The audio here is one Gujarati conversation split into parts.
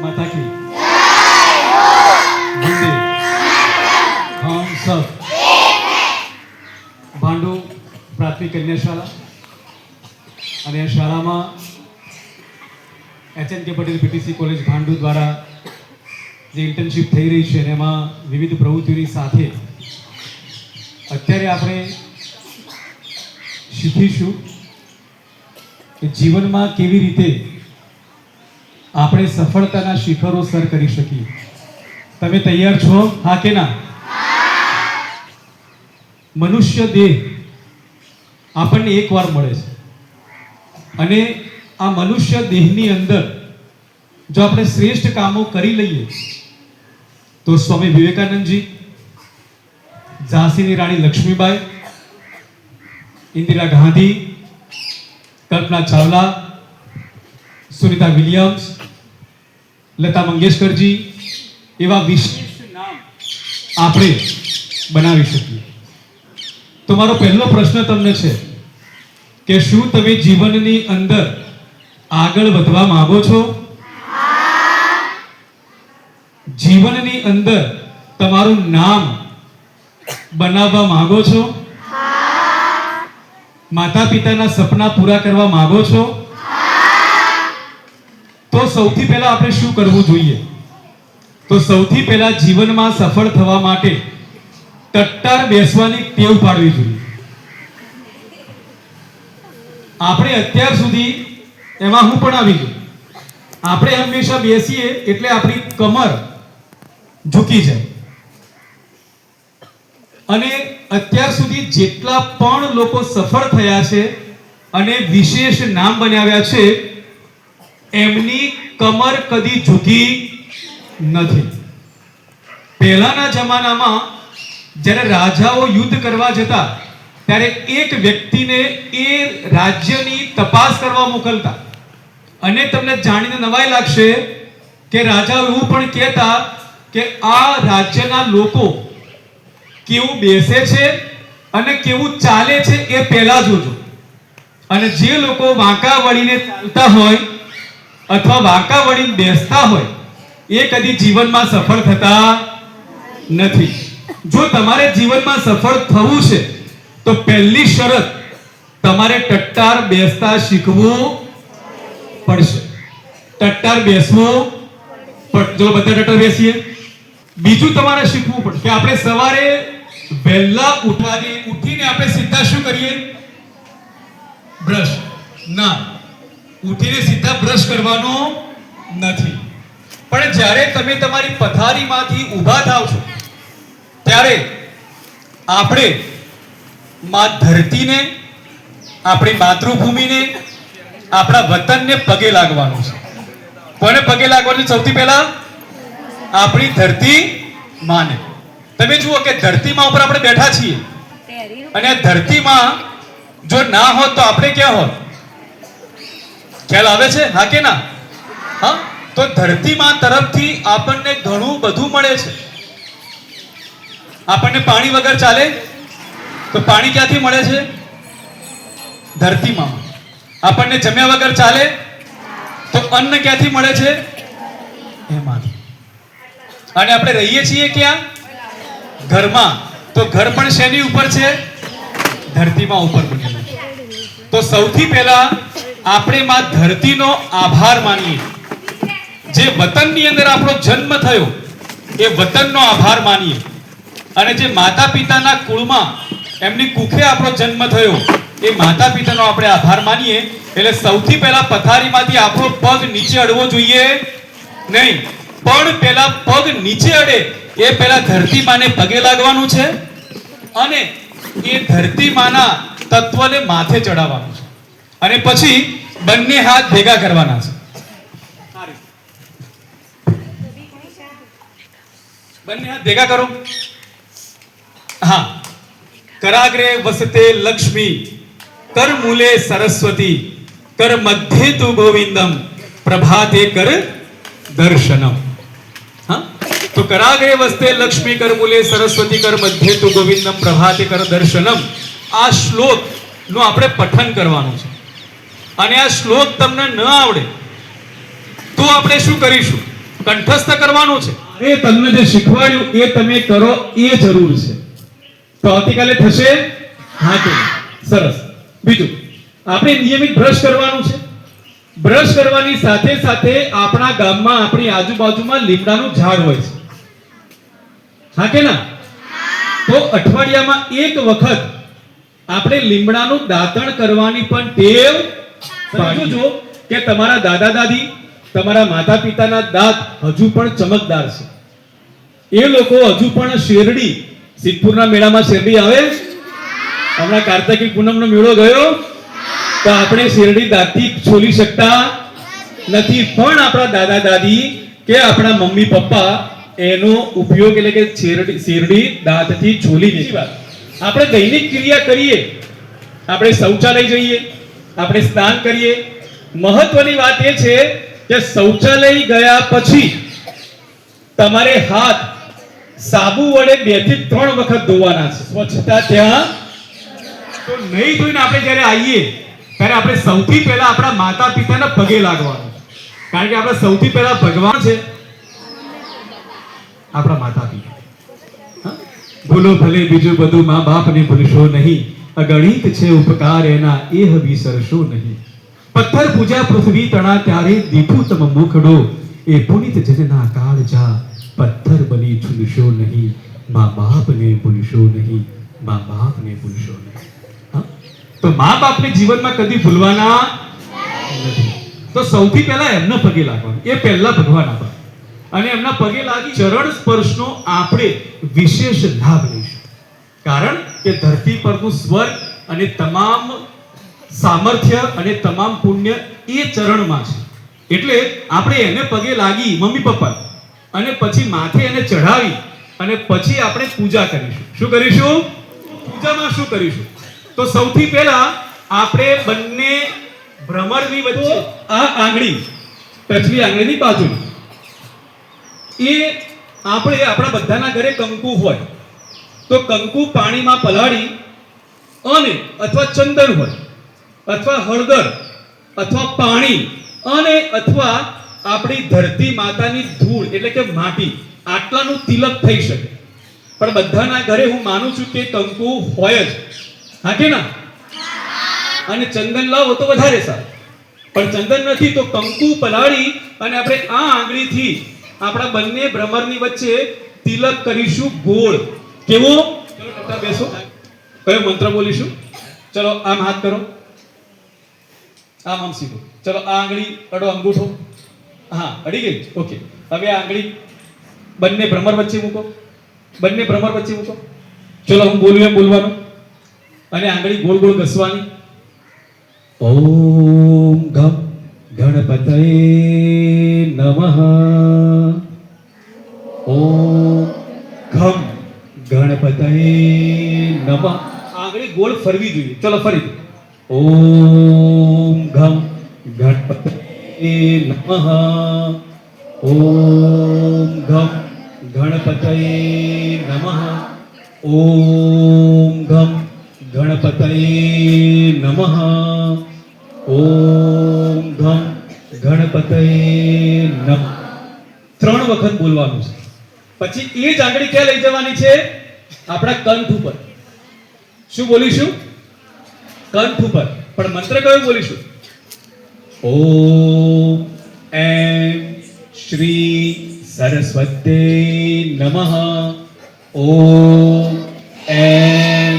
माता की वंदे हम सब भांडू प्राथमिक कन्या शाला અને આ શાળામાં HNK Patel PTC college Bhandu દ્વારા જે ઇન્ટર્નશિપ થઈ રહી છે અને એમાં વિવિધ પ્રવૃત્તિઓની સાથે અત્યારે આપણે શીખીશું કે જીવનમાં કેવી રીતે આપણે સફળતાના શિખરો સર કરી શકીએ. તમે તૈયાર છો? હા કે ના? મનુષ્ય દેહ આપણને એકવાર મળે છે અને આ મનુષ્ય દેહની અંદર જો આપણે શ્રેષ્ઠ કામો કરી લઈએ તો સ્વામી વિવેકાનંદજી, ઝાંસીની રાણી લક્ષ્મીબાઈ, ઇન્દિરા ગાંધી, કલ્પના ચાવલા, સુનિતા વિલિયમ્સ, લતા મંગેશકરજી એવા વિશેષ નામ આપણે બનાવી શકીએ. તો મારો પહેલો પ્રશ્ન તમને છે કે શું તમે જીવનની અંદર આગળ વધવા માંગો છો? જીવનની અંદર તમારું નામ બનાવવા માંગો છો? માતા પિતાના સપના પૂરા કરવા માંગો છો? તો સૌથી પહેલા આપણે શું કરવું જોઈએ? તો સૌથી પહેલા જીવનમાં સફળ થવા માટે ટટ્ટાર બેસવાની ટેવ પાડવી જોઈએ. આપણે અત્યાર સુધી એમાં હું પણ આવી ગયો, આપણે હંમેશા બેસીએ એટલે આપણી કમર ઝૂકી જાય અને અત્યાર સુધી જેટલા પણ લોકો સફળ થયા છે અને વિશેષ નામ બનાવ્યા છે એમની કમર કદી ઝૂકી નથી. પહેલાના જમાનામાં જ્યારે રાજાઓ યુદ્ધ કરવા જતા ત્યારે એક વ્યક્તિને એ રાજ્યની તપાસ કરવા મોકલતા અને તમને જાણીને નવાઈ લાગશે કે રાજાઓ એવું પણ કહેતા કે આ રાજ્યના લોકો કેવું બેસે છે અને કેવું ચાલે છે એ પહેલા જોજો, અને જે લોકો વાંકા વળીને ચાલતા હોય અથવા વાંકા વળીને બેસતા હોય એ કદી જીવનમાં સફળ થતા નથી. જો તમારે જીવનમાં સફળ થવું છે તો પહેલી શરત તમારે ટટ્ટાર બેસતા શીખવું પડશે. ટટ્ટાર બેસવું જો બધા ટટ્ટાર બેસીએ. બીજું તમારે શીખવું પડશે કે આપણે સવારે વહેલા ઉઠીને આપણે સીધા શું કરીએ? બ્રશ ના, ઉઠીને સીધા બ્રશ કરવાનો નથી, પણ જ્યારે તમે તમારી પથારીમાંથી ઊભા થાવ છો ત્યારે આપણે માં ધરતીને, આપણી માતૃભૂમિને, આપણા વતનને પગે લાગવાનું છે. કોને પગે લાગવાનું? સૌથી પહેલા આપણી ધરતી માને. તમે જુઓ કે ધરતીમાં ઉપર આપણે બેઠા છીએ અને આ ધરતીમાં જો ના હોત તો આપણે ક્યાં હોત? ખ્યાલ આવે છે? હા કે ના? હા. તો ધરતીમાં તરફથી આપણને ઘણું બધું મળે છે. આપણને પાણી વગર ચાલે તો પાણી ક્યાંથી મળે છે? ધરતીમાં. આપણને જમ્યા વગર ચાલે તો અન્ન ક્યાંથી મળે છે? એમાંથી. અને આપણે રહીએ છીએ ક્યાં? ઘરમાં. તો ઘર પણ શેની ઉપર છે? ધરતીમાં ઉપર બનેલું છે. તો સૌથી પહેલા આપણે માં ધરતીનો આભાર માનીએ. જે વતનની અંદર આપણો જન્મ થયો એ વતનનો આભાર માનીએ, અને જે માતા પિતાના કુળમાં એમની કુખે આપણો જન્મ થયો એ માતા પિતાનો આપણે આભાર માનીએ. એટલે સૌથી પહેલા પથારીમાંથી આપણો પગ નીચે અડવો જોઈએ નહીં, પણ પહેલા પગ નીચે અડે એ પહેલા ધરતી માને પગે લાગવાનું છે અને એ ધરતી માના તત્વને માથે ચડાવવાનું છે અને પછી બંને હાથ ભેગા કરવાના છે. બંને હાથ ભેગા કરો. હા. कराग्रे वसते लक्ष्मी, कर मूले सरस्वती, कर मध्ये तु गोविंदम, प्रभाते कर दर्शनम. हाँ, तो कराग्रे वसते लक्ष्मी, कर मूले सरस्वती, कर मध्ये तु गोविंदम, प्रभाते कर दर्शनम. આ શ્લોક નું આપણે પઠન કરવાનું છે અને આ શ્લોક તમને ન આવડે તો આપણે શું કરીશું? કંઠસ્થ કરવાનું છે. એ તમને જે શીખવાડ્યું એ તમે કરો એ જરૂર છે. તો આવતીકાલે થશે? હા કે નહીં? સરસ. બીજું, આપણે નિયમિત બ્રશ કરવાનું છે. બ્રશ કરવાની સાથે સાથે આપણા ગામમાં આપણી આજુબાજુમાં લીમડાનું ઝાડ હોય છે. હા કે ના? તો અઠવાડિયામાં એક વખત આપણે લીમડાનું દાંતણ કરવાની પણ ટેવ પાડજો કે તમારા દાદા દાદી, તમારા માતા પિતાના દાંત હજુ પણ ચમકદાર છે. એ લોકો હજુ પણ શેરડી, સિદ્ધપુરના મેળામાં શેરડી આવે, હમણાં કાર્તિકી પૂનમનો મેળો ગયો તો આપણે શેરડી દાંતથી છોલી શકતા નથી, પણ આપણા દાદા દાદી કે આપણા મમ્મી પપ્પા એનો ઉપયોગ એટલે કે શેરડી દાંતથી છોલી દે. આપણે દૈનિક ક્રિયા કરીએ, આપણે શૌચાલય જઈએ, આપણે સ્નાન કરીએ. મહત્વની વાત એ છે કે શૌચાલય ગયા પછી તમારે હાથ સાબુ વડે 2 થી 3 વખત ધોવાના છે. સ્વચ્છતા ત્યાં તો નહીં ધોઈને આપણે જ્યારે આવીએ ત્યારે આપણે સૌથી પહેલા આપણા માતા પિતાના પગે લાગવાનું, કારણ કે આપણે સૌથી પહેલા ભગવાન છે આપણા માતા પિતા. ભૂલો ભલે બીજું બધું, મા બાપને ભૂલશો નહીં, અગણિત છે ઉપકાર એના એહ વિસરશો નહીં. પથ્થર પૂજા પૃથ્વી તણા ત્યારે દીઠું તમ મુખડો, એ પુનિત જનના કાળજા પથ્થર બની છૂલશો નહીં, મા બાપને ભૂલશો નહીં, મા બાપને ભૂલશો નહીં. તો મા બાપને જીવનમાં કદી ભૂલવાના નથી. તો સૌથી પહેલા એમના પગે લાગવાનું, એ પહેલા ભગવાન આપણા, અને એમના પગે લાગી ચરણ સ્પર્શનો આપણે વિશેષ લાભ લઈશું. કારણ કે ધરતી પરનું સ્વર્ગ અને તમામ સામર્થ્ય અને તમામ પુણ્ય એ ચરણમાં છે. એટલે આપણે એને પગે લાગી મમ્મી પપ્પા, અને પછી માથે એને ચઢાવી અને પછી આપણે પૂજા કરીશું. શું કરીશું? પૂજામાં શું કરીશું? તો સૌથી પહેલા આપણે બંને ભ્રમરની વચ્ચે આ આંગળી, ટચલી આંગળીની બાજુ, એ આપણે આપણા બધાના ઘરે કંકુ હોય તો કંકુ પાણીમાં પલાળી અને અથવા ચંદન હોય અથવા હળદર અથવા પાણી અને અથવા આપણી ધરતી માતાની ધૂળ એટલે કે માટી, આટલાનું તિલક થઈ શકે. પણ બધાના ઘરે હું માનું છું કે કંકુ હોય જ. હા કે ના? અને ચંદન લાવો તો વધારે સારું, પણ ચંદન નથી તો કંકુ પલાળી અને આપણે આ આંગળીથી આપણા બંને ભ્રમરની વચ્ચે તિલક કરીશું ગોળ. કેવો? ચલો બેસો. કયો મંત્ર બોલીશું? ચલો આમ હાથ કરો, આમ આમ સીધો. ચલો આ આંગળી અડો, અંગૂઠો હા અડી ગઈ. ઓકે, હવે આ આંગળી બંને ભ્રમર વચ્ચે મૂકો, બંને ભ્રમર વચ્ચે મૂકો. ચલો હું બોલું એમ બોલવાનું અને આંગળી ગોળ ગોળ ઘસવાની. ઓમ ગમ ગણપતયે નમઃ. ઓમ ઘમ ગણપતયે નમઃ. આંગળી ગોળ ફરવી જોઈએ. ચલો ફરી. ઓમ ઘમ ગણપતયે નમઃ. ઓમ ઘમ ગણપતયે નમઃ. ઓમ ઘમ ગણપતયે નમઃ. ઓમ ઘમ ગણપતયે નમઃ. 3 વખત બોલવાનું છે. પછી એ જ આંગળી ક્યાં લઈ જવાની છે? આપણા કંઠ ઉપર. શું બોલીશું? કંઠ ઉપર. પણ મંત્ર કયો બોલીશું? ઓમ એમ શ્રી સરસ્વતી નમઃ. ઓમ એમ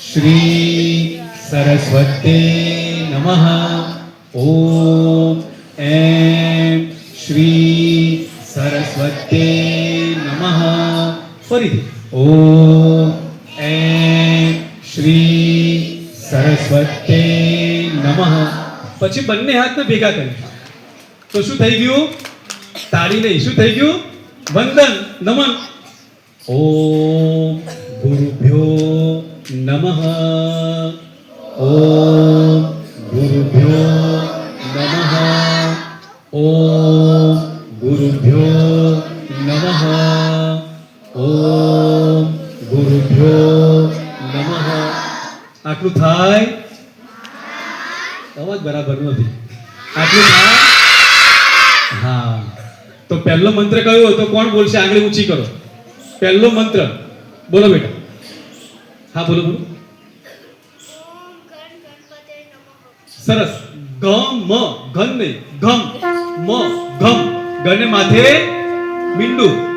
શ્રી સરસ્વતી નમઃ. ઓમ એમ શ્રી સરસ્વતી નમઃ. ફરીથી. ઓમ એમ શ્રી સરસ્વતી નમઃ. પછી બંને હાથને ભેગા કરીશું તો શું થઈ ગયું? તાળી નહીં. શું થઈ ગયું? વંદન, નમન. ઓમ ગુરુભ્યો નમઃ. ઓમ ગુરુભ્યો નમઃ. ઓમ ગુરુભ્યો નમઃ. ઓમ ગુરુભ્યો નમઃ. આટલું થાય? અવાજ બરાબર નથી. આટલું થાય? હા. તો પહેલો મંત્ર કયો હતો? કોણ બોલશે? આંગળી ઊંચી કરો. પહેલો મંત્ર બોલો બેટા. હા બોલો બોલો. સરસ. ગમ, ઘન નહીં, ઘમ, મ, ઘમ. ગને માથે મીંડું.